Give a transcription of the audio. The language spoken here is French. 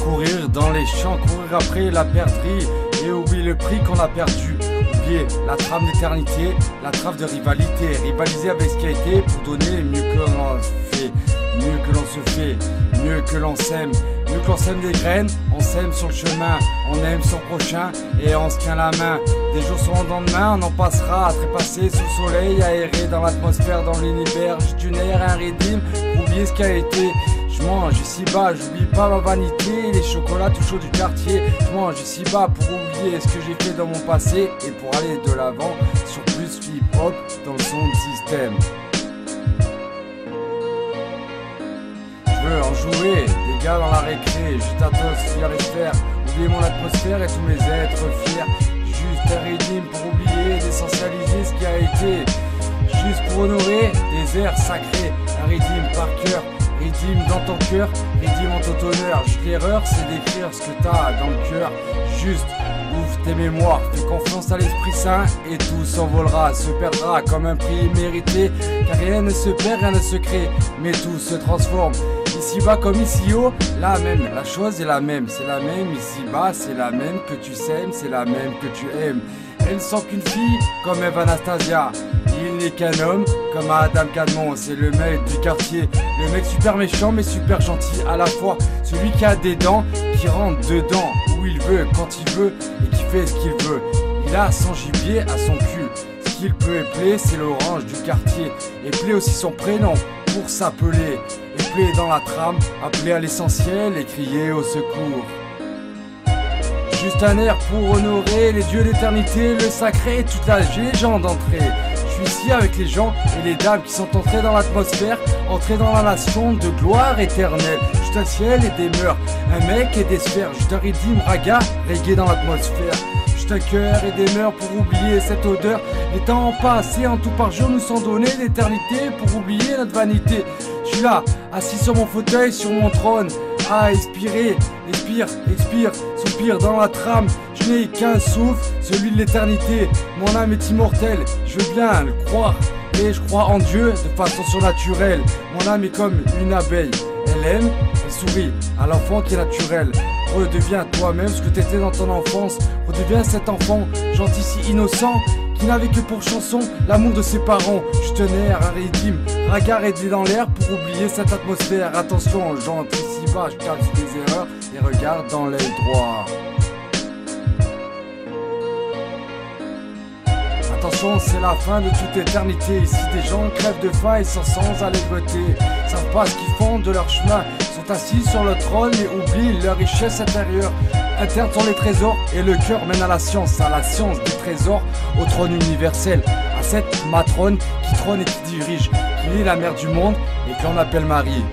Courir dans les champs, courir après la perdrix et oublier le prix qu'on a perdu. Oublier la trame d'éternité, la trame de rivalité. Rivaliser avec ce qui a été pour donner mieux que l'on fait, mieux que l'on se fait, mieux que l'on s'aime. Mieux que l'on sème des graines, on sème sur le chemin, on aime son prochain et on se tient la main. Des jours seront dans demain, on en passera à trépasser sous le soleil, aéré dans l'atmosphère, dans l'univers. Juste une air, un rythme, pour oublier ce qui a été. Je mange ici-bas, j'oublie pas ma vanité, les chocolats tout chauds du quartier. Je mange ici-bas pour oublier ce que j'ai fait dans mon passé et pour aller de l'avant sur plus hip-hop dans le son de système. Je veux en jouer, des gars dans la récré, juste à tous, fuir les sphères, oublier mon atmosphère et tous mes êtres fiers. Juste un rythme pour oublier, d'essentialiser ce qui a été. Juste pour honorer des airs sacrés, un rythme par cœur. Rythme dans ton cœur, rythme en ton honneur. Juste l'erreur, c'est d'écrire ce que t'as dans le cœur. Juste ouvre tes mémoires, fais confiance à l'Esprit Saint et tout s'envolera, se perdra comme un prix mérité. Car rien ne se perd, rien ne se crée, mais tout se transforme. Ici-bas comme ici-haut, la même, la chose est la même. C'est la même ici-bas, c'est la même que tu sèmes, c'est la même que tu aimes. Elle ne sent qu'une fille comme Eve Anastasia. Il n'est qu'un homme comme Adam Cadmon. C'est le mec du quartier, le mec super méchant mais super gentil à la fois. Celui qui a des dents, qui rentre dedans où il veut, quand il veut et qui fait ce qu'il veut. Il a son gibier à son cul. Ce qu'il peut épeler, c'est l'orange du quartier. Épeler aussi son prénom pour s'appeler. Épeler dans la trame, appeler à l'essentiel et crier au secours. Juste un air pour honorer les dieux d'éternité, le sacré et toute la légende entrée. Je suis ici avec les gens et les dames qui sont entrés dans l'atmosphère, entrés dans la nation de gloire éternelle. Juste un ciel et des mœurs, un mec et des sphères. Juste un rythme raga, reggae dans l'atmosphère. Juste un cœur et des mœurs pour oublier cette odeur. Les temps passés en tout par jour nous sont donnés l'éternité pour oublier notre vanité. Je suis là, assis sur mon fauteuil, sur mon trône, à expirer, expire, expire, soupire dans la trame. Je n'ai qu'un souffle, celui de l'éternité. Mon âme est immortelle, je veux bien le croire. Et je crois en Dieu de façon surnaturelle. Mon âme est comme une abeille, elle aime, elle sourit à l'enfant qui est naturel. Redeviens toi-même ce que t'étais dans ton enfance. Redeviens cet enfant gentil si innocent qui n'avait que pour chanson l'amour de ses parents. Juste un air, un rythme, regard aidé dans l'air pour oublier cette atmosphère. Attention, j'entre ici-bas, je calme sur des erreurs et regarde dans l'œil droit. Attention, c'est la fin de toute éternité. Ici des gens crèvent de faim et sont sans allègreté. Savent pas ce qu'ils font de leur chemin. Sont assis sur le trône et oublient leur richesse intérieure. Internes sont les trésors et le cœur mène à la science des trésors, au trône universel. À cette matrone qui trône et qui dirige, qui est la mère du monde et que l'on appelle Marie.